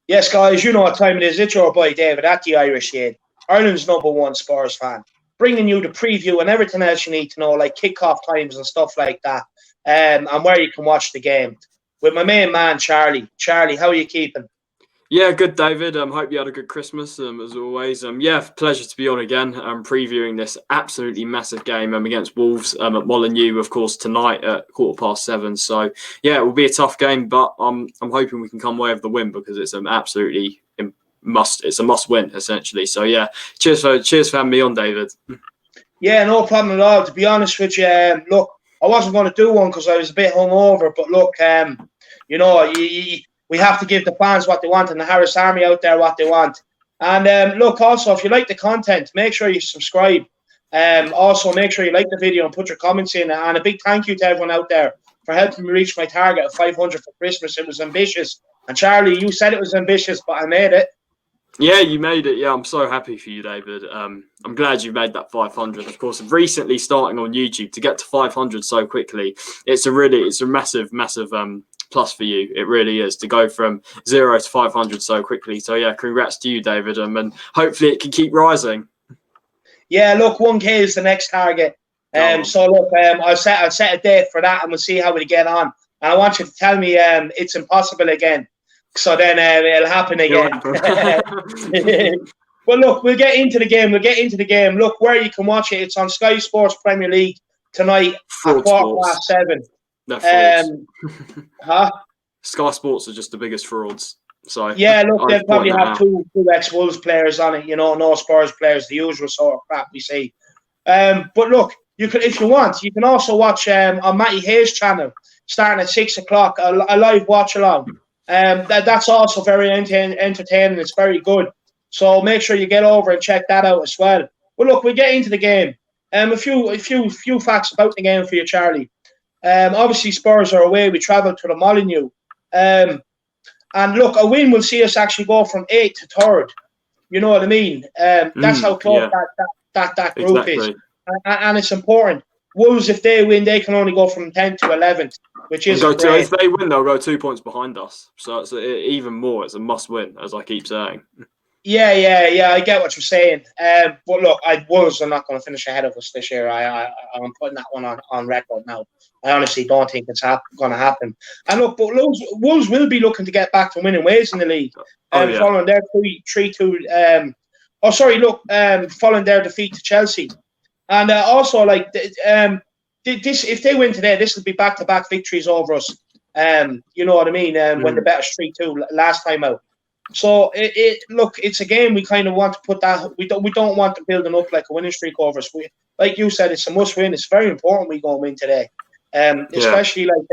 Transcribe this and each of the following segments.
Yes, guys, you know what time it is. It's your boy David at the Irish Shade, Ireland's #1 Spurs fan, bringing you the preview and everything else you need to know, like kickoff times and stuff like that, and where you can watch the game. With my main man, Chrlie. Chrlie, how are you keeping? Yeah, good, David. Hope you had a good Christmas, as always. Yeah, pleasure to be on again. Previewing this absolutely massive game against Wolves at Molineux, of course, tonight at 7:15. So yeah, it will be a tough game, but I'm hoping we can come away with the win because it's an absolutely it's a must win essentially. So yeah, cheers for having me on, David. Yeah, no problem at all. To be honest with you, look, I wasn't going to do one because I was a bit hungover, but look, you know, we have to give the fans what they want and the Harris Army out there what they want. And look, also, if you like the content, make sure you subscribe. Also, make sure you like the video and put your comments in. And a big thank you to everyone out there for helping me reach my target of 500 for Christmas. It was ambitious. And Chrlie, you said it was ambitious, but I made it. Yeah, you made it. Yeah, I'm so happy for you, David. I'm glad you made that 500. Of course, recently starting on YouTube to get to 500 so quickly, it's a massive plus for you. It really is to go from 0 to 500 so quickly. So yeah, congrats to you, David. And hopefully it can keep rising. Yeah, look, 1K is the next target. So look, I'll set a date for that, and we'll see how we get on. And I want you to tell me it's impossible again. So then it'll happen again. Well, look, we'll get into the game. Look, where you can watch it, it's on Sky Sports Premier League tonight at 7:15. Sky Sports are just the biggest frauds. So yeah, look, they'll probably have two ex-Wolves players on it, you know, no Spurs players, the usual sort of crap we see. But look, you can, if you want, you can also watch on Matty Hayes' channel, starting at 6 o'clock, a live watch along. That's also very entertaining. It's very good. So make sure you get over and check that out as well. But look, we get into the game. A few facts about the game for you, Chrlie. Obviously, Spurs are away. We travelled to the Molineux. And look, a win will see us actually go from 8th to 3rd. You know what I mean? That's how close that group is. And it's important. Wolves, if they win, they can only go from 10th to 11th, which is great. If they win, they'll go 2 points behind us. So it's even more. It's a must-win, as I keep saying. Yeah. I get what you're saying. But look, Wolves are not going to finish ahead of us this year. I'm putting that one on record now. I honestly don't think it's going to happen. And look, but Wolves will be looking to get back to winning ways in the league. Following their 3-2. Following their defeat to Chelsea. And also, like, this, if they win today, this will be back-to-back victories over us. You know what I mean? When they beat us 3-2 last time out. So look, it's a game we kind of want to put that. We don't want to build up like a winning streak over us. Like you said, it's a must-win. It's very important we go and win today. Especially like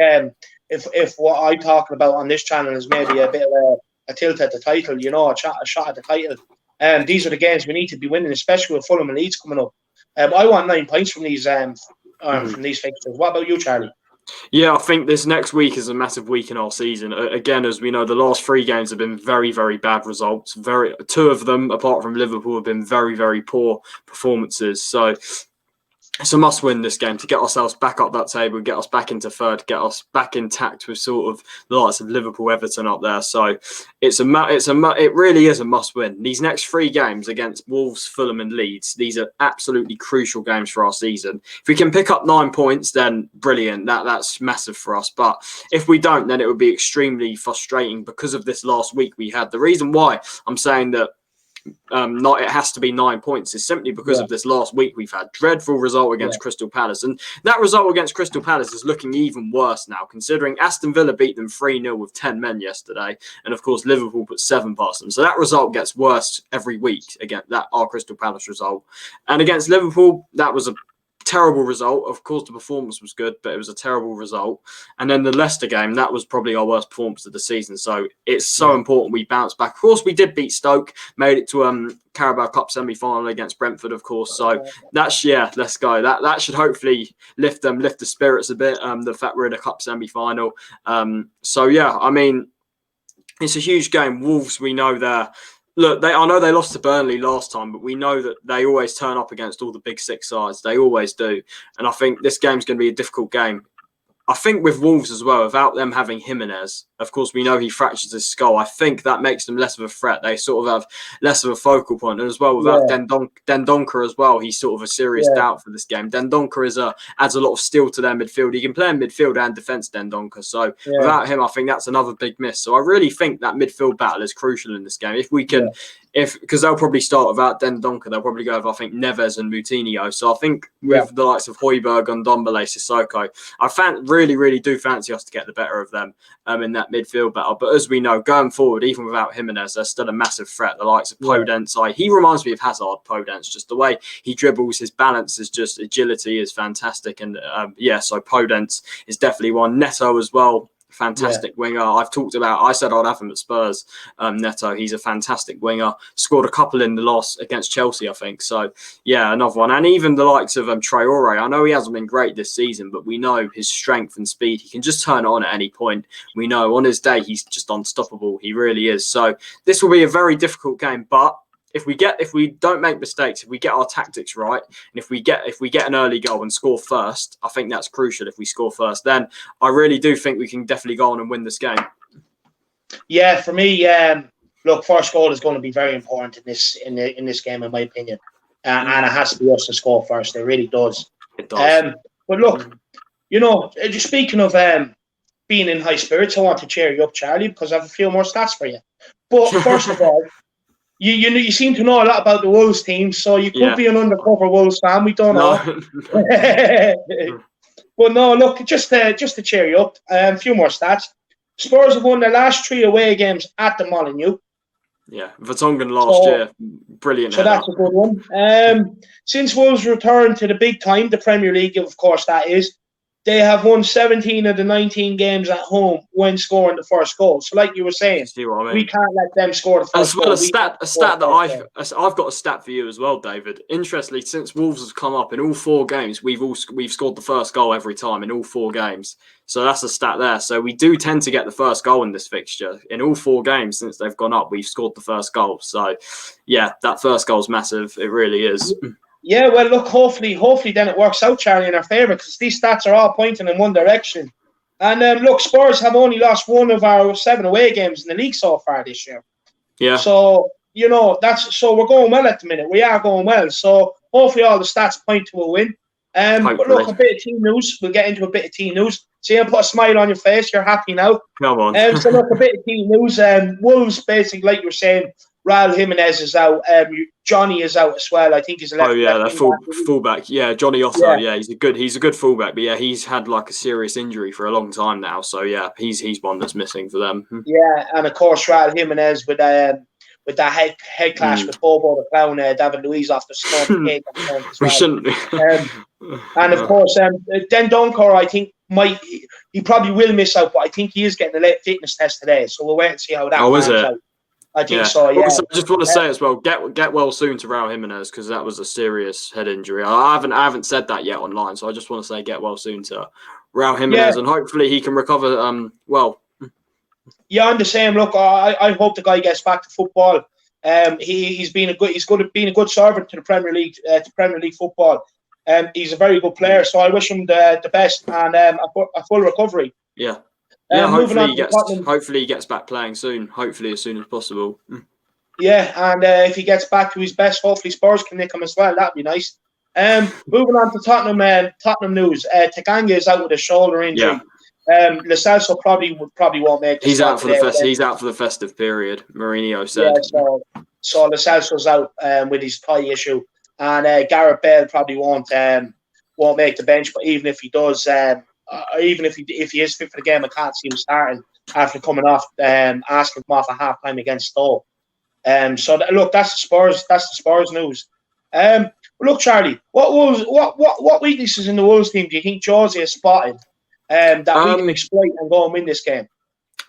if what I'm talking about on this channel is maybe a bit of a tilt at the title. You know, a shot at the title. These are the games we need to be winning, especially with Fulham and Leeds coming up. I want 9 points from these fixtures. What about you, Chrlie? Yeah, I think this next week is a massive week in our season. Again, as we know, the last 3 games have been very, very bad results. 2 of them, apart from Liverpool, have been very, very poor performances. So it's a must-win this game to get ourselves back up that table, get us back into 3rd, get us back intact with sort of the likes of Liverpool, Everton up there. So it really is a must-win. These next 3 games against Wolves, Fulham, and Leeds, these are absolutely crucial games for our season. If we can pick up 9 points, then brilliant. That's massive for us. But if we don't, then it would be extremely frustrating because of this last week we had. The reason why I'm saying that it has to be 9 points is simply because of this last week we've had dreadful result against Crystal Palace, and that result against Crystal Palace is looking even worse now, considering Aston Villa beat them 3-0 with 10 men yesterday, and of course Liverpool put 7 past them. So that result gets worse every week. Again, our Crystal Palace result, and against Liverpool, that was a terrible result. Of course, the performance was good, but it was a terrible result. And then the Leicester game, that was probably our worst performance of the season. So it's so important we bounce back. Of course, we did beat Stoke, made it to Carabao Cup semi-final against Brentford, of course. So let's go. That should hopefully lift the spirits a bit. The fact we're in a cup semi-final. I mean, it's a huge game. Wolves, we know they're. Look, I know they lost to Burnley last time, but we know that they always turn up against all the big 6 sides. They always do. And I think this game's going to be a difficult game. I think with Wolves as well, without them having Jimenez, Of course, we know he fractures his skull. I think that makes them less of a threat. They sort of have less of a focal point. And as well, without Dendoncker as well, he's sort of a serious doubt for this game. Dendoncker adds a lot of steel to their midfield. He can play in midfield and defence, Dendoncker. So without him, I think that's another big miss. So I really think that midfield battle is crucial in this game. If we can, because they'll probably start without Dendoncker, they'll probably go with, I think, Neves and Moutinho. So I think with the likes of Højbjerg and Ndombele, Sissoko, I really do fancy us to get the better of them in that midfield battle. But as we know, going forward, even without Jimenez, they're still a massive threat. The likes of Podence, he reminds me of Hazard. Podence, just the way he dribbles, his balance is just agility is fantastic. And so Podence is definitely one. Neto as well. Fantastic winger. I said I'd have him at Spurs. Neto, he's a fantastic winger. Scored a couple in the loss against Chelsea, I think. So, another one. And even the likes of Traore. I know he hasn't been great this season, but we know his strength and speed. He can just turn it on at any point. We know on his day, he's just unstoppable. He really is. So this will be a very difficult game, but if we don't make mistakes, if we get our tactics right, and if we get an early goal and score first, I think that's crucial. If we score first, then I really do think we can definitely go on and win this game. Yeah, for me, look, first goal is going to be very important in this game, in my opinion, and it has to be us to score first. It really does. It does. But look, just speaking of being in high spirits, I want to cheer you up, Charlie, because I have a few more stats for you. But first of all. You seem to know a lot about the Wolves team, so you could be an undercover Wolves fan. We don't know. But no, look, just to cheer you up, a few more stats. Spurs have won their last 3 away games at the Molineux. Yeah, Vertonghen last year, brilliant. So that's a good one. Since Wolves returned to the big time, the Premier League, of course, that is. They have won 17 of the 19 games at home when scoring the first goal. So, like you were saying, we can't let them score the first goal. As well, a stat that I've got a stat for you as well, David. Interestingly, since Wolves has come up in all 4 games, we've scored the first goal every time in all 4 games. So that's a stat there. So we do tend to get the first goal in this fixture. In all 4 games since they've gone up, we've scored the first goal. So, that first goal is massive. It really is. Yeah, well, look, hopefully then it works out, Charlie, in our favour, because these stats are all pointing in one direction. And look, Spurs have only lost 1 of our 7 away games in the league so far this year. Yeah. So, so we're going well at the minute. We are going well. So hopefully all the stats point to a win. But look, a bit of team news. We'll get into a bit of team news. See, I put a smile on your face. You're happy now. Come on. So look, a bit of team news. Wolves, basically, like you were saying, Raul Jimenez is out. Johnny is out as well. I think he's a left. Fullback. Yeah, Johnny Otto. Yeah, he's a good fullback. But he's had like a serious injury for a long time now. So he's one that's missing for them. Yeah, and of course Raul Jimenez with that head clash with Bobo the Clown, David Luiz off the stump. We shouldn't be. And of course, Dendoncker, I think he probably will miss out, but I think he is getting a late fitness test today. So we'll wait and see how that is it? out. I think so, yeah. Also, I just want to say as well, get well soon to Raul Jimenez, because that was a serious head injury. I haven't said that yet online, so I just want to say get well soon to Raul Jimenez, and hopefully he can recover well. Yeah, I'm the same. Look, I hope the guy gets back to football. He's been a good servant to the Premier League football. He's a very good player, so I wish him the best and a full recovery. Yeah. Hopefully he gets back playing soon. Hopefully as soon as possible. Yeah, and if he gets back to his best, hopefully Spurs can nick him as well. That'd be nice. Moving on to Tottenham news. Taganga is out with a shoulder injury. Lo Celso probably won't make. He's out for the festive period. Mourinho said. Yeah, so Lo Celso's out with his thigh issue, and Gareth Bale probably won't make the bench. But even if he does. Even if he is fit for the game, I can't see him starting after coming off, asking him off at half time against Stoke. Look, that's the Spurs news. Look, Charlie, what weaknesses in the Wolves team do you think Jose has spotted that we can exploit and go and win this game?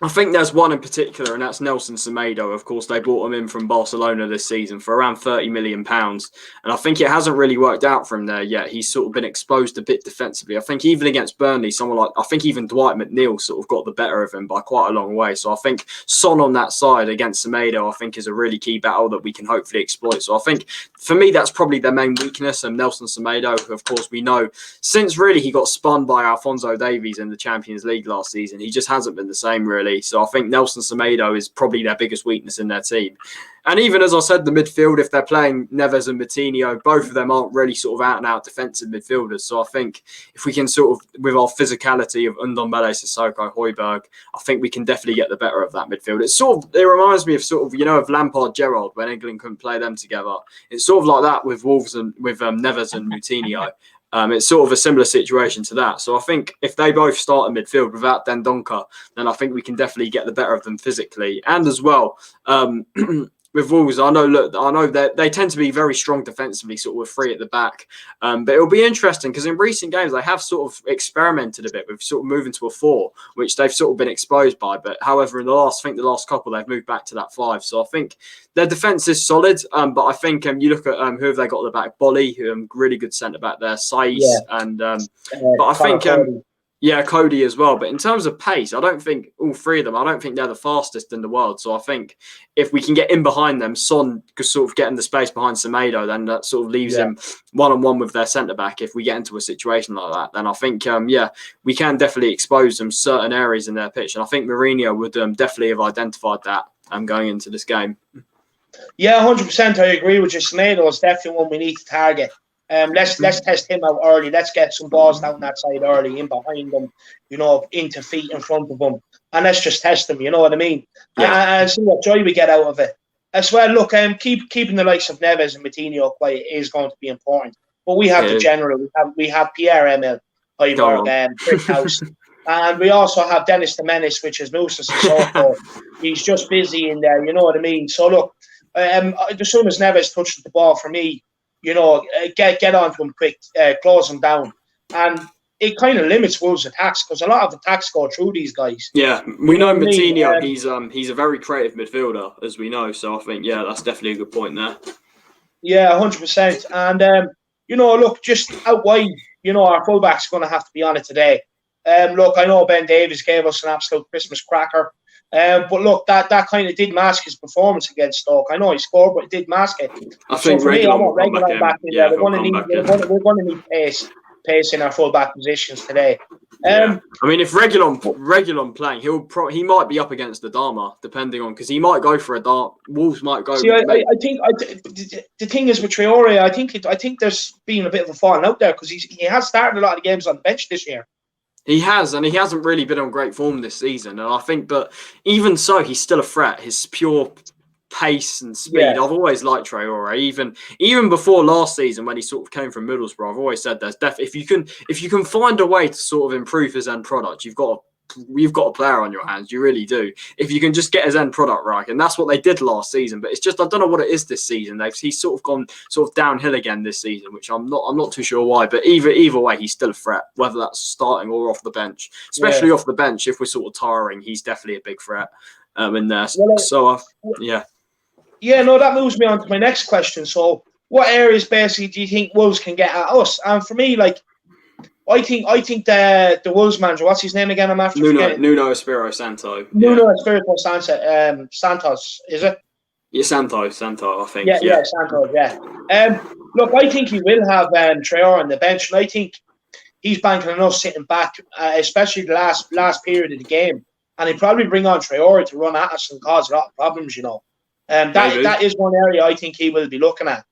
I think there's one in particular, and that's Nelson Semedo. Of course, they bought him in from Barcelona this season for around £30 million. And I think it hasn't really worked out for him there yet. He's sort of been exposed a bit defensively. I think even against Burnley, even Dwight McNeil sort of got the better of him by quite a long way. So I think Son on that side against Semedo, I think is a really key battle that we can hopefully exploit. So I think, for me, that's probably their main weakness. And Nelson Semedo, who of course we know, since really he got spun by Alphonso Davies in the Champions League last season, he just hasn't been the same really. really. So I think Nelson Semedo is probably their biggest weakness in their team. And even as I said, the midfield, if they're playing Neves and Moutinho, both of them aren't really sort of out and out defensive midfielders. So I think if we can sort of, with our physicality of Ndombele, Sissoko, Højbjerg, I think we can definitely get the better of that midfield. It reminds me of sort of, of Lampard, Gerrard when England couldn't play them together. It's sort of like that with Wolves and with Neves and Moutinho. It's sort of a similar situation to that. So I think if they both start in midfield without Dendoncker, then I think we can definitely get the better of them physically. And as well, with Wolves, I know that they tend to be very strong defensively, sort of with three at the back. But it'll be interesting because in recent games, they have sort of experimented a bit with sort of moving to a 4, which they've sort of been exposed by. But however, in the last couple, they've moved back to that 5. So I think their defence is solid. But I think you look at who have they got at the back? Bolly, really good centre back there, Saiz, and but I think Cody as well. But in terms of pace, I don't think all three of them, I don't think they're the fastest in the world. So I think if we can get in behind them, Son could sort of get in the space behind Semedo, then that sort of leaves him one-on-one with their centre-back. If we get into a situation like that, then I think, we can definitely expose them certain areas in their pitch. And I think Mourinho would definitely have identified that going into this game. Yeah, 100%. I agree with you. Semedo is definitely one we need to target. Let's test him out early. Let's get some balls down that side early, in behind them, into feet in front of them, and let's just test them. You know what I mean? Yeah. And see what joy we get out of it. As well, look, keeping the likes of Neves and Moutinho quiet is going to be important. But we have the general. We have Pierre-Emile Højbjerg, Brickhouse, and we also have Dennis the Menace, which is Moussa Sissoko. He's just busy in there. You know what I mean? So look, as soon as Neves touches the ball for me, get onto him quick, close him down, and it kind of limits Wolves' attacks because a lot of attacks go through these guys. Yeah, we know Moutinho. He's a very creative midfielder, as we know. So I think that's definitely a good point there. Yeah, 100%. And look, just out wide, our fullback's going to have to be on it today. Look, I know Ben Davies gave us an absolute Christmas cracker. But look, that kind of did mask his performance against Stoke. I know he scored, but it did mask it. I think Reguilon will come back in. Yeah, we're going to need pace in our full-back positions today. I mean, if Reguilon playing, he might be up against the Dharma, depending on, because he might go for a dart. Wolves might go. See, I think the thing is with Traore, I think there's been a bit of a falling out there because he has started a lot of games on the bench this year. He has, and he hasn't really been on great form this season. And I think, but even so, he's still a threat. His pure pace and speed. Yeah. I've always liked Traore. Even before last season, when he sort of came from Middlesbrough, I've always said there's definitely if you can find a way to sort of improve his end product, you've got a player on your hands. You really do. If you can just get his end product right, and that's what they did last season. But it's just I don't know what it is this season. He's sort of gone sort of downhill again this season, which I'm not too sure why. But either way, he's still a threat, whether that's starting or off the bench. Especially off the bench, if we're sort of tiring, he's definitely a big threat in there. Yeah, no, that moves me on to my next question. So, what areas basically do you think Wolves can get at us? And for me, like, I think the Wolves manager, what's his name again? I'm after forgetting. Nuno Espirito Santo. Nuno Espirito Santos, is it? Yeah, Santo, I think. Yeah, Santos, yeah. Look, I think he will have Traore on the bench, and I think he's banking on us sitting back, especially the last period of the game. And he'd probably bring on Traore to run at us and cause a lot of problems, That is one area I think he will be looking at.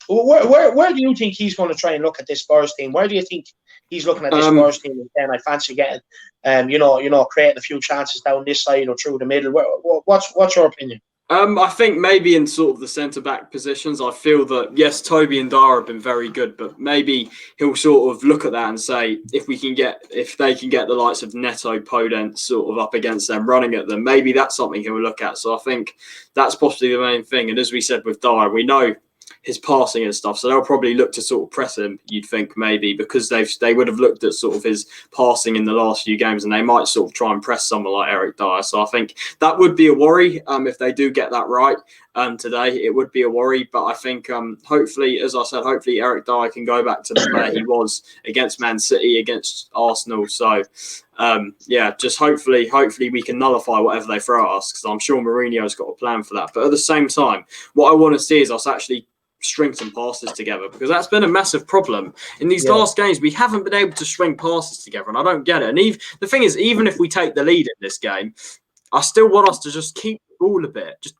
Where do you think he's going to try and look at this Spurs team? Where do you think he's looking at this Spurs team? And I fancy getting, creating a few chances down this side or through the middle. What's your opinion? I think maybe in sort of the centre-back positions, I feel that, yes, Toby and Dara have been very good, but maybe he'll sort of look at that and say, if they can get the likes of Neto, Podence sort of up against them, running at them, maybe that's something he'll look at. So I think that's possibly the main thing. And as we said with Dara, we know his passing and stuff, so they'll probably look to sort of press him, you'd think, maybe, because they would have looked at sort of his passing in the last few games, and they might sort of try and press someone like Eric Dyer. So I think that would be a worry if they do get that right today. It would be a worry, but I think hopefully, as I said, hopefully Eric Dyer can go back to the player he was against Man City, against Arsenal. So just hopefully we can nullify whatever they throw at us, because I'm sure Mourinho's got a plan for that. But at the same time, what I want to see is us actually string some passes together, because that's been a massive problem in these last games. We haven't been able to string passes together, and I don't get it. And the thing is, even if we take the lead in this game, I still want us to just keep the ball a bit. Just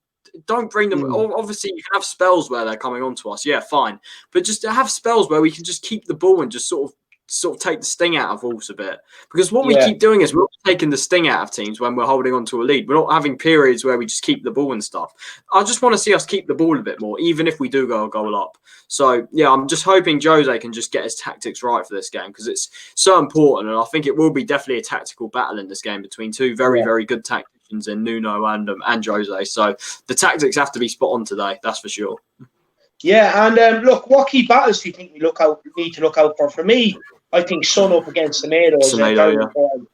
don't bring them. Obviously, you can have spells where they're coming on to us. Yeah, fine. But just to have spells where we can just keep the ball and just sort of take the sting out of Wolves a bit. Because what we keep doing is we're not taking the sting out of teams when we're holding on to a lead. We're not having periods where we just keep the ball and stuff. I just want to see us keep the ball a bit more, even if we do go a goal up. So, yeah, I'm just hoping Jose can just get his tactics right for this game, because it's so important. And I think it will be definitely a tactical battle in this game between two very, very good tacticians in Nuno and Jose. So the tactics have to be spot on today, that's for sure. Yeah, and look, what key battles do you think we need to look out for? For me, I think Son up against Semedo is very important.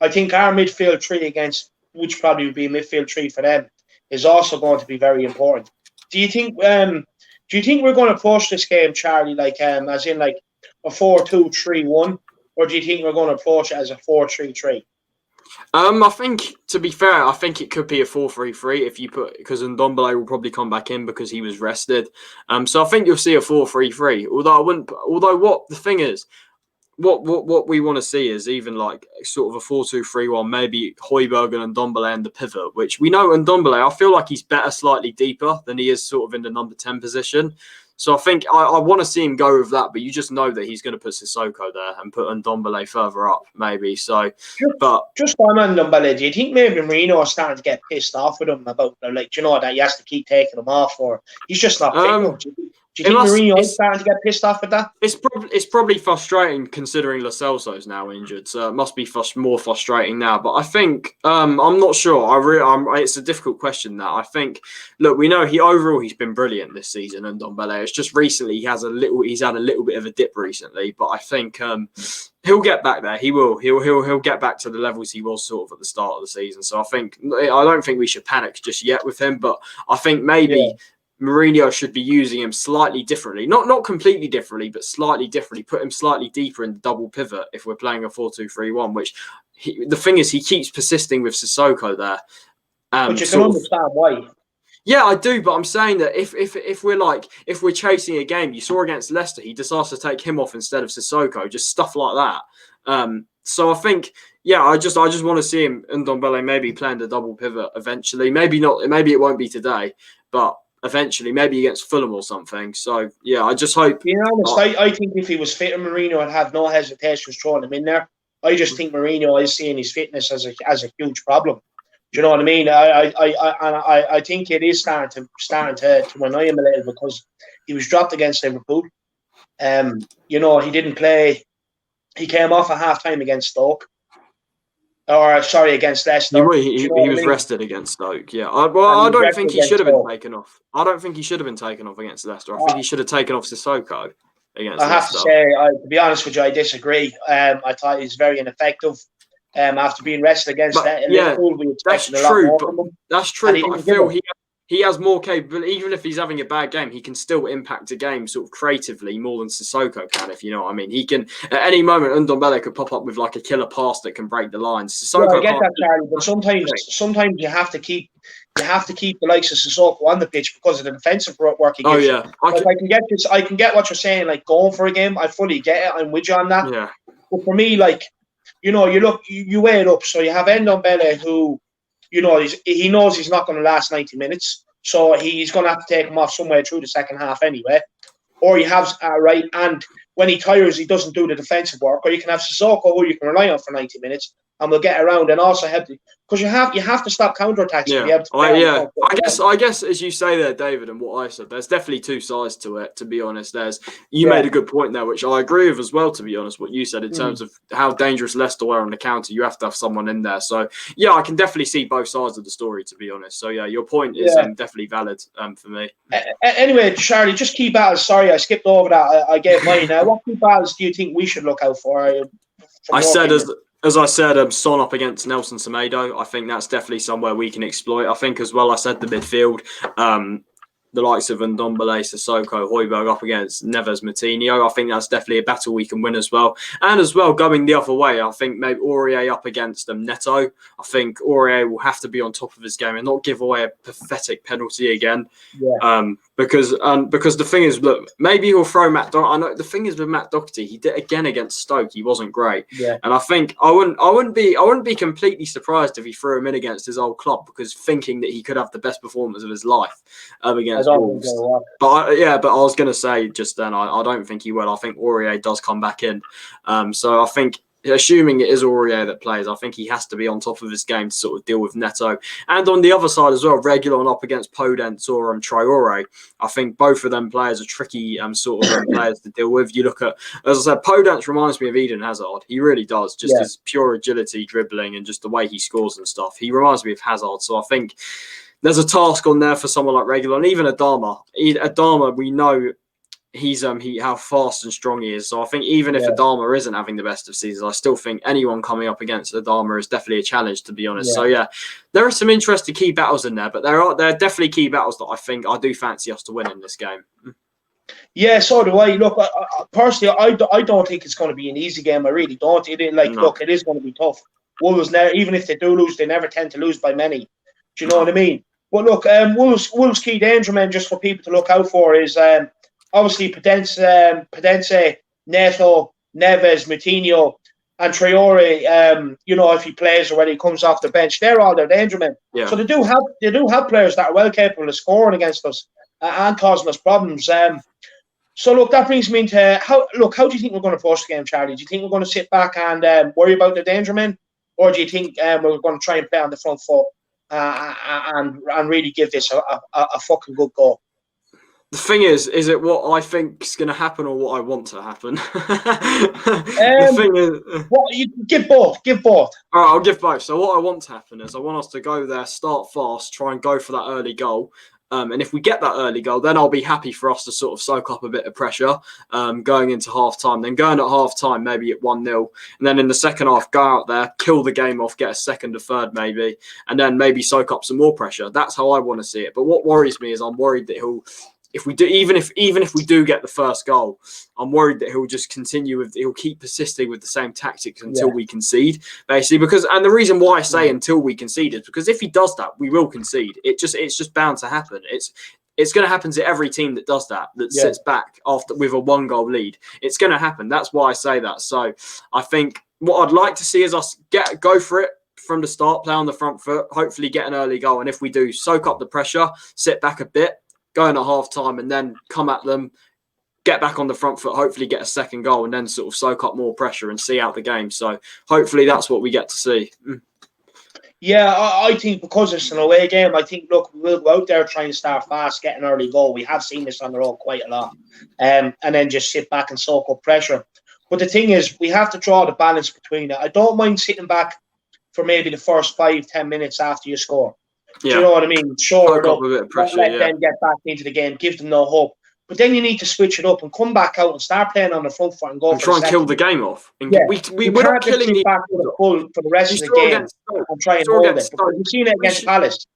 I think our midfield three against, which probably would be a midfield three for them, is also going to be very important. Do you think we're going to approach this game, Charlie, like as in like a 4-2-3-1, or do you think we're going to approach it as a 4-3-3? I think, to be fair, I think it could be a 4-3-3 if you because Ndombele will probably come back in because he was rested. So I think you'll see a 4-3-3. Although what the thing is, what we want to see is even like sort of a 4-2-3-1, maybe Højbjerg and Ndombele and the pivot, which we know Ndombele, I feel like he's better slightly deeper than he is sort of in the number 10 position. So I think I want to see him go with that, but you just know that he's going to put Sissoko there and put Ndombele further up, maybe. So, just on Ndombele, do you think maybe Mourinho is starting to get pissed off with him about, like, you know, that he has to keep taking him off, or he's just not fit enough? Do you think Mourinho is starting to get pissed off with that? It's probably frustrating considering Lo Celso's now injured, so it must be more frustrating now. But I think I'm not sure. It's a difficult question. That I think. Look, we know he's been brilliant this season, and Ndombele. It's just recently he's had a little bit of a dip recently, but I think he'll get back there. He will. He'll get back to the levels he was sort of at the start of the season. So I don't think we should panic just yet with him, but I think maybe Mourinho should be using him slightly differently. Not completely differently, but slightly differently. Put him slightly deeper in the double pivot if we're playing a 4-2-3-1, which the thing is, he keeps persisting with Sissoko there. But you can understand why. Yeah, I do, but I'm saying that if we're chasing a game, you saw against Leicester, he decides to take him off instead of Sissoko, just stuff like that. So I think, I just want to see him and Ndombele maybe playing the double pivot eventually. Maybe not. Maybe it won't be today, but eventually, maybe against Fulham or something. So, I just hope. Being honest, I think if he was fit, Mourinho would have no hesitation throwing him in there. I just think Mourinho is seeing his fitness as a huge problem. Do you know what I mean? I think it is starting to annoy him a little, because he was dropped against Liverpool. He didn't play. He came off at half-time against Stoke. Against Leicester. He was rested against Stoke, yeah. I don't think he should have been taken off. I don't think he should have been taken off against Leicester. I think he should have taken off Sissoko against Leicester. I have to say, to be honest with you, I disagree. I thought he was very ineffective. After being rested against Liverpool, we expected a lot more from him. That's true, but I feel he has more capability. Even if he's having a bad game, he can still impact a game sort of creatively more than Sissoko can, if you know what I mean. He can, at any moment, Ndombele could pop up with like a killer pass that can break the lines. Sissoko I get that, Charlie, but sometimes you have to keep the likes of Sissoko on the pitch because of the defensive work he gives. I can get what you're saying, like going for a game. I fully get it. I'm with you on that. Yeah. But for me, like, you weigh it up. So you have Ndombele, who, he knows he's not going to last 90 minutes. So he's going to have to take him off somewhere through the second half anyway. Or you have, and when he tires, he doesn't do the defensive work. Or you can have Sissoko, who you can rely on for 90 minutes, and we'll get around and also help you. Because you have to stop counter-attacks to be able to I guess as you say there, David, and what I said, there's definitely two sides to it, to be honest. You made a good point there, which I agree with as well, to be honest, what you said in terms of how dangerous Leicester were on the counter. You have to have someone in there. So, I can definitely see both sides of the story, to be honest. So, your point is definitely valid for me. Anyway, Charlie, just key battles. Sorry, I skipped over that. I gave mine. What key battles do you think we should look out for? As I said, Son up against Nelson Semedo. I think that's definitely somewhere we can exploit. I think as well, I said the midfield, the likes of Ndombele, Sissoko, Højbjerg up against Neves, Moutinho. I think that's definitely a battle we can win as well. And as well, going the other way, I think maybe Aurier up against Neto. I think Aurier will have to be on top of his game and not give away a pathetic penalty again. Yeah. because the thing is, look, maybe he'll throw Matt. I know the thing is with Matt Doherty, he did again against Stoke. He wasn't great, and I think I wouldn't be completely surprised if he threw him in against his old club, because thinking that he could have the best performance of his life against Wolves. But I was going to say just then, I don't think he will. I think Aurier does come back in, so I think, assuming it is Aurier that plays, I think he has to be on top of his game to sort of deal with Neto. And on the other side as well, Reguilon up against Podence or Traore, I think both of them players are tricky players to deal with. You look at, as I said, Podence reminds me of Eden Hazard. He really does. Just his pure agility, dribbling, and just the way he scores and stuff. He reminds me of Hazard. So I think there's a task on there for someone like Reguilon, and even Adama. Adama, we know how fast and strong he is. So I think even if Adama isn't having the best of seasons, I still think anyone coming up against Adama is definitely a challenge, to be honest. So there are some interesting key battles in there, but there are definitely key battles that I think I do fancy us to win in this game. Yeah, so do I. Look, personally, I don't think it's going to be an easy game. I really don't. Look, it is going to be tough. Wolves, even if they do lose, they never tend to lose by many. Do you know what I mean? But look, Wolves' key danger men, just for people to look out for, is obviously Podence, Neto, Neves, Moutinho, and Traore. If he plays or when he comes off the bench, they're all their danger men. Yeah. So they do have players that are well capable of scoring against us and causing us problems. So look, that brings me into how do you think we're going to approach the game, Charlie? Do you think we're going to sit back and worry about the danger men, or do you think we're going to try and play on the front foot and really give this a fucking good go? The thing is it what I think is going to happen or what I want to happen? The thing is, you give both. All right, I'll give both. So what I want to happen is I want us to go there, start fast, try and go for that early goal. And if we get that early goal, then I'll be happy for us to sort of soak up a bit of pressure going into half-time. Then going at half-time, maybe at 1-0. And then in the second half, go out there, kill the game off, get a second or third maybe, and then maybe soak up some more pressure. That's how I want to see it. But what worries me is I'm worried that even if we do get the first goal, I'm worried that he'll just he'll keep persisting with the same tactics until we concede, basically. And the reason why I say until we concede is because if he does that, we will concede. It's just bound to happen. It's going to happen to every team that does that sits back after with a 1-goal lead. It's going to happen. That's why I say that. So I think what I'd like to see is us go for it from the start, play on the front foot, hopefully get an early goal. And if we do, soak up the pressure, sit back a bit, go in at half-time, and then come at them, get back on the front foot, hopefully get a second goal, and then sort of soak up more pressure and see out the game. So hopefully that's what we get to see. Yeah, I think because it's an away game, I think, look, we'll go out there trying to start fast, get an early goal. We have seen this on the road quite a lot. And then just sit back and soak up pressure. But the thing is, we have to draw the balance between it. I don't mind sitting back for maybe the first 5-10 minutes after you score. Do you know what I mean? Sure, up a bit of pressure, let them get back into the game, give them no hope. But then you need to switch it up and come back out and start playing on the front foot and go and try and kill the game off. And we're not killing the back with a pull for the rest of the game and try and hold it. Because you've seen it against Palace.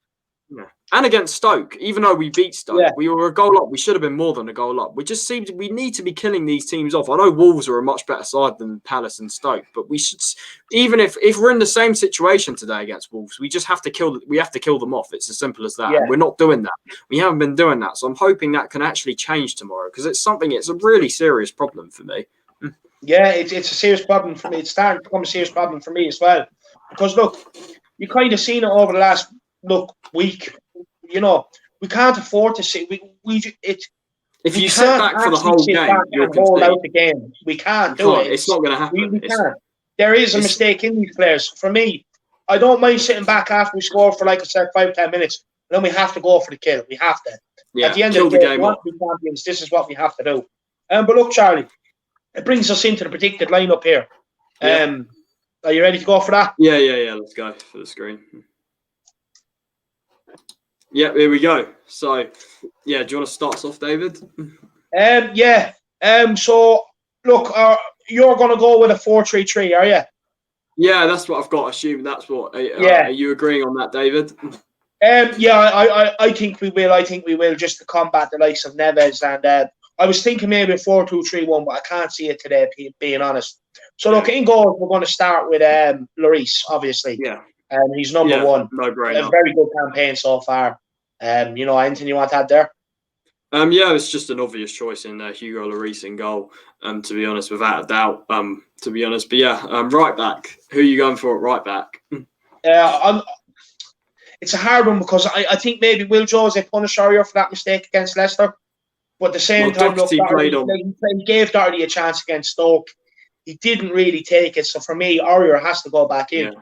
Yeah. And against Stoke, even though we beat Stoke, we were a goal up. We should have been more than a goal up. We need to be killing these teams off. I know Wolves are a much better side than Palace and Stoke, but we should, even if we're in the same situation today against Wolves, we just have to kill them off. It's as simple as that. Yeah. And we're not doing that. We haven't been doing that. So I'm hoping that can actually change tomorrow, because it's a really serious problem for me. Yeah, it's a serious problem for me. It's starting to become a serious problem for me as well. Because look, you kind of seen it over the last week. You know, we can't afford to see. If you sit back for the whole game, you'll hold out the game. We can't do it. It's not going to happen. We can't. There is a mistake in these players. For me, I don't mind sitting back after we score for, like I said, 5-10 minutes. And then we have to go for the kill. We have to. Yeah, at the end of the game, we want to be champions. This is what we have to do. But look, Charlie, it brings us into the predicted lineup here. Yeah. Are you ready to go for that? Yeah. Let's go for the screen. Yeah, here we go. So, yeah, do you want to start us off, David? So, look, you're going to go with a 4-3-3, are you? Yeah, that's what I've got to assume. That's what. Are you agreeing on that, David? I think we will. I think we will, just to combat the likes of Neves. And I was thinking maybe a 4-2-3-1, but I can't see it today, being honest. So, look, in goal, we're going to start with Lloris, obviously. Yeah. He's number one. No brainer. A very good campaign so far. Anything you want to add there? Yeah, it's just an obvious choice in Hugo Lloris in goal. To be honest, without a doubt. To be honest, but yeah, right back. Who are you going for at right back? Uh, it's a hard one because I think maybe Will Jose punish Aurier for that mistake against Leicester. But at the Well, same time, look, Doherty played on. he gave Doherty a chance against Stoke. He didn't really take it. So for me, Aurier has to go back in.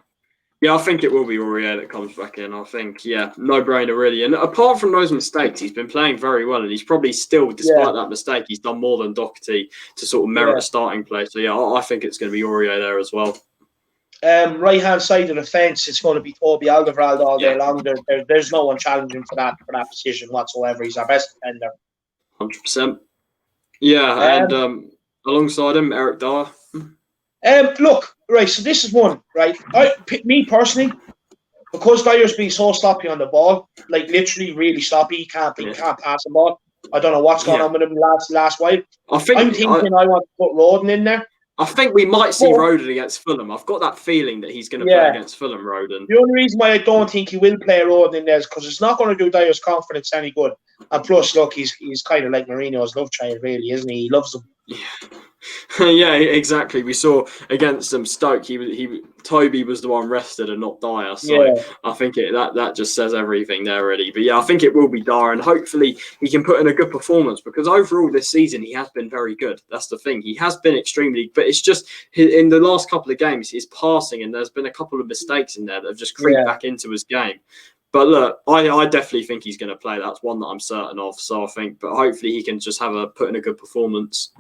Yeah, I think it will be Aurier that comes back in. I think, no brainer really. And apart from those mistakes, he's been playing very well, and he's probably still, despite that mistake, he's done more than Doherty to sort of merit a starting place. So yeah, I think it's going to be Aurier there as well. Right hand side of the fence, it's going to be Toby Alderweireld all day long. There's no one challenging for that position whatsoever. He's our best defender. 100%. Yeah, and alongside him, Eric Dyer. Look, right. So this is one, right? Me personally, because Dyer's been so sloppy on the ball, like literally really sloppy. He can't pass the ball. I don't know what's going on with him last while. I'm thinking I want to put Roden in there. I think we might see Roden against Fulham. I've got that feeling that he's going to play against Fulham, Roden. The only reason why I don't think he will play Roden in there is because it's not going to do Dyer's confidence any good. And plus, look, he's kind of like Mourinho's love child, really, isn't he? He loves him. Yeah, exactly. We saw against Stoke, Toby was the one rested and not Dyer. So I think that just says everything there, really. But yeah, I think it will be Dyer, and hopefully he can put in a good performance because overall this season he has been very good. That's the thing. He has been extremely, but it's just in the last couple of games his passing, and there's been a couple of mistakes in there that have just creeped back into his game. But look, I definitely think he's going to play. That's one that I'm certain of. So I think, but hopefully he can just put in a good performance.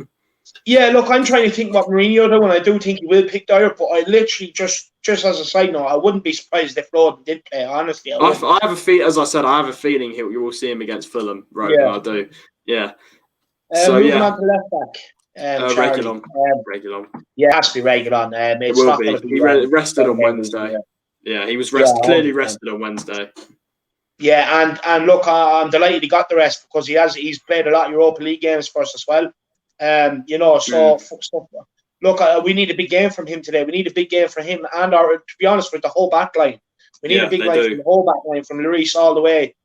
Yeah, look, I'm trying to think what Mourinho do, and I do think he will pick Dyer. But I literally just as a side note, I wouldn't be surprised if Roden did play. Honestly, I have a feel. As I said, I have a feeling you will see him against Fulham. Roden, I do. Yeah. Moving on to left back. Regulon. Yeah, it has to be Regulon. It will be. He rested on Wednesday. Yeah, he was clearly rested on Wednesday. Yeah, and look, I'm delighted he got the rest because he's played a lot of Europa League games for us as well. Look, we need a big game from him today. We need a big game for him and to be honest, with the whole back line. We need a big line from the whole back line, from Lloris all the way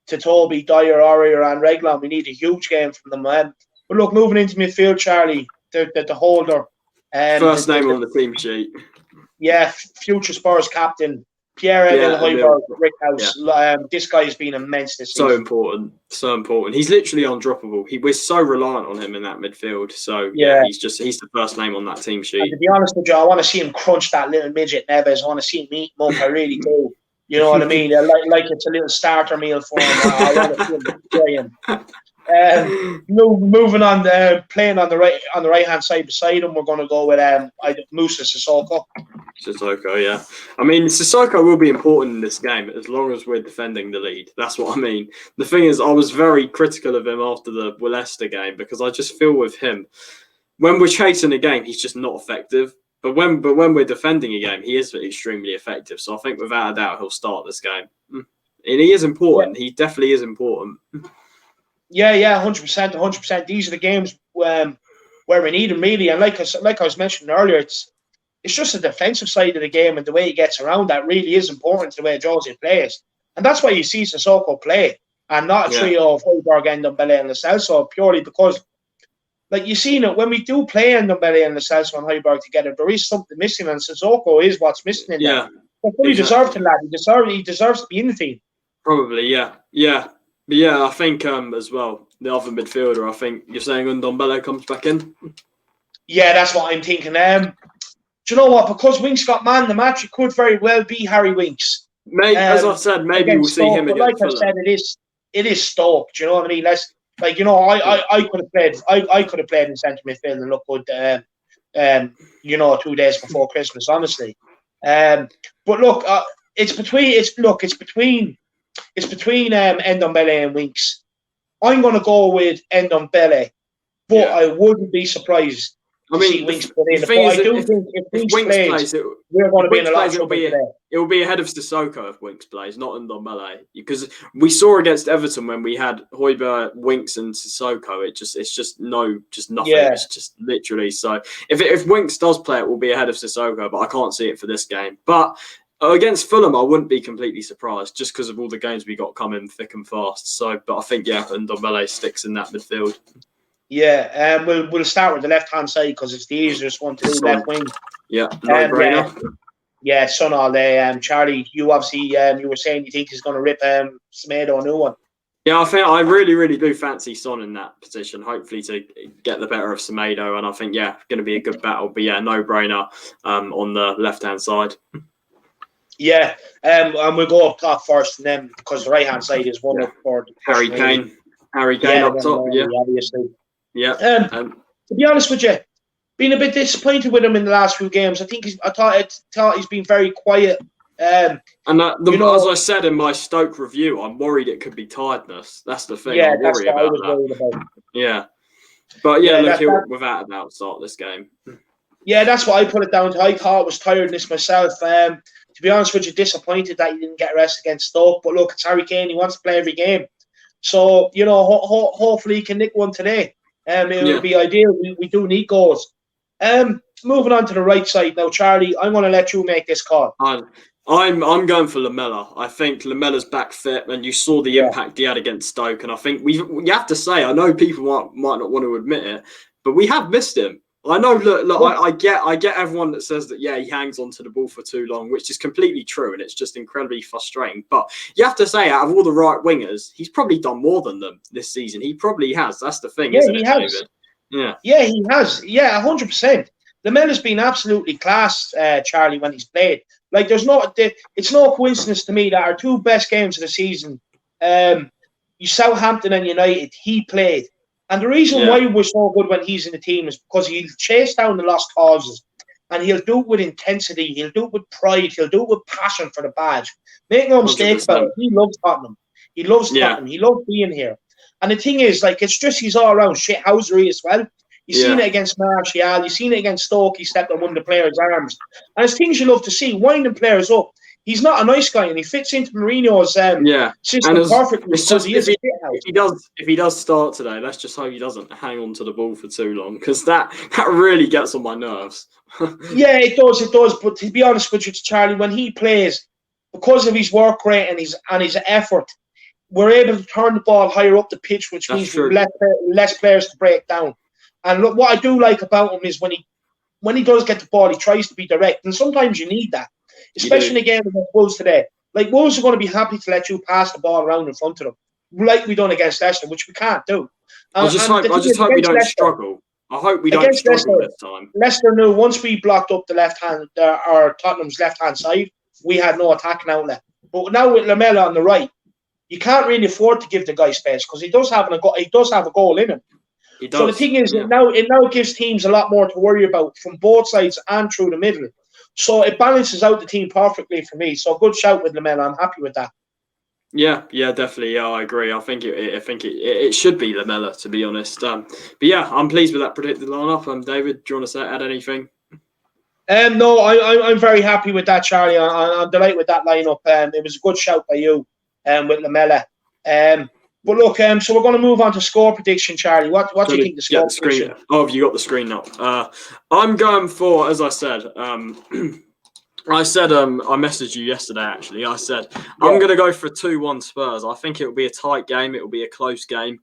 to Toby, Dyer, Aurier, and Reguilon. We need a huge game from them. But look, moving into midfield, Chrlie, the holder. First name on the team sheet. Yeah, future Spurs captain. Pierre-Emile Højbjerg, Brickhouse. Yeah. This guy's been immense this season. So important. He's literally undroppable. We're so reliant on him in that midfield. So he's the first name on that team sheet. And to be honest with you, I want to see him crunch that little midget Neves. I want to see him eat him up. I really do. You know what I mean? Like it's a little starter meal for him. I want to see him enjoy him. Moving on, playing on the right hand side beside him, we're going to go with Moussa Sissoko. Sissoko, yeah. I mean, Sissoko will be important in this game as long as we're defending the lead. That's what I mean. The thing is, I was very critical of him after the Leicester game because I just feel with him, when we're chasing a game, he's just not effective. But when we're defending a game, he is extremely effective. So I think without a doubt he'll start this game. And he is important. Yeah. He definitely is important. Yeah, 100%. These are the games where we need him really. And like I was mentioning earlier, it's just the defensive side of the game and the way he gets around that really is important to the way Jose plays. And that's why you see Sissoko play and not a trio of Højbjerg, Ndombele and Lo Celso, purely because, like, you've seen it, when we do play Ndombele and Lo Celso and Højbjerg together, there is something missing, and Sissoko is what's missing in there. But fully deserved to that. He deserves to be in the team. Probably, yeah. But yeah, I think as well, the other midfielder, I think you're saying Ndombele comes back in? Yeah, that's what I'm thinking. Do you know what? Because Winks got man the match, it could very well be Harry Winks. As I said, maybe we'll see him against Fulham. Like I said, it is Stoke. Do you know what I mean? I could have played in centre midfield and looked good. 2 days before Christmas, honestly. But look, it's between Ndombele and Winks. I'm going to go with Ndombele, but I wouldn't be surprised to see Winks put in. But I do think if Winks plays, we're going to be in a lot of trouble today. It will be ahead of Sissoko if Winks plays, not Ndombele, because we saw against Everton when we had Højbjerg, Winks, and Sissoko. It's just nothing. Yeah. It's just literally so. If Winks does play, it will be ahead of Sissoko, but I can't see it for this game. But Against Fulham, I wouldn't be completely surprised just because of all the games we got coming thick and fast. So, but I think Ndombele sticks in that midfield. Yeah, we'll start with the left hand side because it's the easiest one to do. Left wing. Yeah, no brainer. Yeah, Son all day. Chrlie, you obviously you were saying you think he's going to rip Semedo a new one. Yeah, I think I really, really do fancy Son in that position. Hopefully to get the better of Semedo, and I think going to be a good battle. But no brainer on the left hand side. Yeah, and we'll go up top first, and then because the right hand side is one up for Harry Kane. Harry Kane up top. Obviously. Yeah. To be honest with you, been a bit disappointed with him in the last few games. I thought he's been very quiet. As I said in my Stoke review, I'm worried it could be tiredness. That's the thing. Yeah, I'm worried about that. Worried about. Yeah, but he'll without a doubt start this game. Yeah, that's what I put it down to. I thought it was tiredness myself. To be honest with you, disappointed that he didn't get rest against Stoke. But look, it's Harry Kane. He wants to play every game. So, hopefully he can nick one today. It would be ideal. We do need goals. Moving on to the right side now, Chrlie, I'm going to let you make this call. I'm going for Lamela. I think Lamela's back fit, and you saw the impact he had against Stoke. And I think you have to say, I know people might not want to admit it, but we have missed him. I know. Look, I get everyone that says that he hangs onto the ball for too long, which is completely true, and it's just incredibly frustrating. But you have to say, out of all the right wingers, he's probably done more than them this season. He probably has. That's the thing, isn't it, David? Yeah, he has. Yeah, 100%. Lamela's been absolutely class, Chrlie, when he's played. Like, it's no coincidence to me that our two best games of the season, Southampton and United, he played. And the reason why we're so good when he's in the team is because he'll chase down the lost causes, and he'll do it with intensity, he'll do it with pride, he'll do it with passion for the badge. Make no mistake about it, he loves Tottenham. He loves Tottenham. He loves being here. And the thing is, like, it's just he's all around shithousery as well. You've seen it against Martial. You've seen it against Stoke. He stepped on one of the players' arms. And it's things you love to see, winding players up. He's not a nice guy, and he fits into Mourinho's system perfectly. It's just if he does start today, let's just hope he doesn't hang on to the ball for too long, because that really gets on my nerves. Yeah, it does. But to be honest with you, Chrlie, when he plays, because of his work rate and his effort, we're able to turn the ball higher up the pitch, which means we've less players to break down. And look, what I do like about him is when he does get the ball, he tries to be direct, and sometimes you need that. Especially in a game against Wolves today. Like, Wolves are going to be happy to let you pass the ball around in front of them, like we done against Leicester, which we can't do. I just hope we don't struggle. I hope we don't struggle this time. Leicester knew once we blocked up the left hand, or Tottenham's left hand side, we had no attacking outlet. But now with Lamela on the right, you can't really afford to give the guy space because he does have a goal in him. So the thing is, it now gives teams a lot more to worry about from both sides and through the middle. So it balances out the team perfectly for me. So good shout with Lamela. I'm happy with that. Yeah, definitely. Yeah, I agree. I think it should be Lamela, to be honest. But I'm pleased with that predicted lineup. David, do you want to add anything? No, I'm very happy with that, Chrlie. I'm delighted with that lineup. It was a good shout by you, with Lamela. But look, so we're going to move on to score prediction, Chrlie. What do you think the score prediction? Oh, have you got the screen up? I'm going for, as I said, I messaged you yesterday, actually. I said, I'm going to go for 2-1 Spurs. I think it will be a tight game. It will be a close game.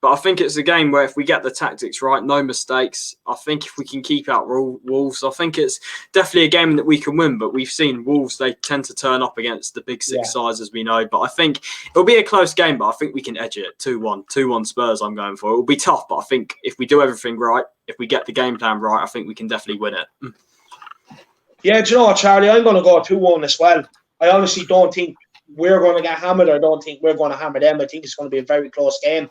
But I think it's a game where if we get the tactics right, no mistakes, I think if we can keep out Wolves, I think it's definitely a game that we can win. But we've seen Wolves, they tend to turn up against the big six sides, as we know. But I think it'll be a close game, but I think we can edge it. 2-1. 2-1 Spurs I'm going for. It'll be tough, but I think if we do everything right, if we get the game plan right, I think we can definitely win it. Yeah, do you know what, Chrlie? I'm going to go 2-1 as well. I honestly don't think we're going to get hammered. I don't think we're going to hammer them. I think it's going to be a very close game.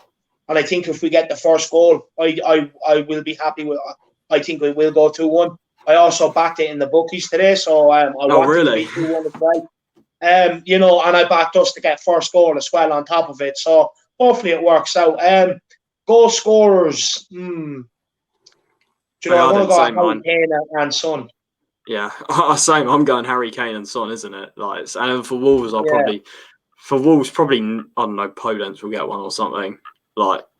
And I think if we get the first goal, I will be happy with. I think we will go 2-1. I also backed it in the bookies today, so I want it to be 2-1 as well. And I backed us to get first goal as well on top of it. So hopefully it works out. Goal scorers. I want to go Harry Kane and Son. Yeah, same. I'm going Harry Kane and Son, isn't it? And for Wolves, probably I don't know, Podence will get one or something. I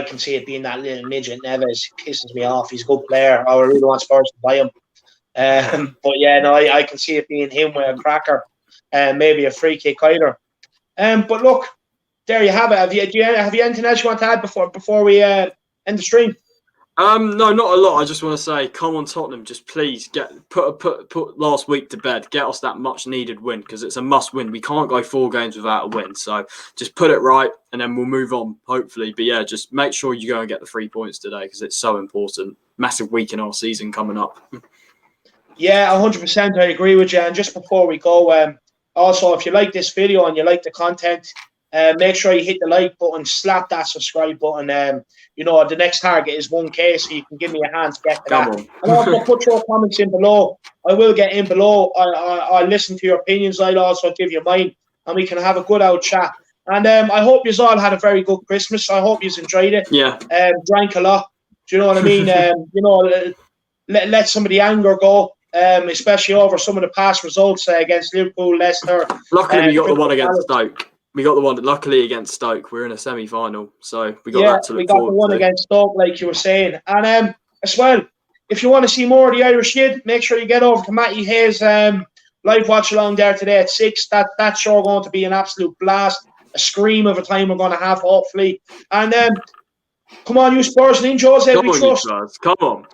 can see it being that little midget Neves. Pisses me off. He's a good player. I really want Spurs to buy him. But yeah, no, I can see it being him with a cracker and maybe a free kick either. But look, there you have it. Have you anything else you want to add before we end the stream? No, not a lot. I just want to say, come on, Tottenham, just please put last week to bed. Get us that much needed win because it's a must win. We can't go 4 games without a win. So just put it right, and then we'll move on, hopefully. But yeah, just make sure you go and get the 3 points today because it's so important. Massive week in our season coming up. Yeah, 100%. I agree with you. And just before we go, also, if you like this video and you like the content, make sure you hit the like button, slap that subscribe button. The next target is 1K, so you can give me a hand to get to that. And also put your comments in below. I will get in below. I'll listen to your opinions. I'll also give you mine, and we can have a good old chat. And I hope you all had a very good Christmas. I hope you enjoyed it. Yeah. Drank a lot. Do you know what I mean? Let some of the anger go. Especially over some of the past results against Liverpool, Leicester. Luckily, we got the one against Stoke. We got the one, luckily, against Stoke. We're in a semi-final, so we got that to look forward to. We got the one against Stoke, like you were saying. And as well, if you want to see more of the Irish Kid, make sure you get over to Matty Hayes' live watch along there today at 6. That's sure going to be an absolute blast. A scream of a time we're going to have, hopefully. And come on, you Spurs ninjas, we trust. Come on.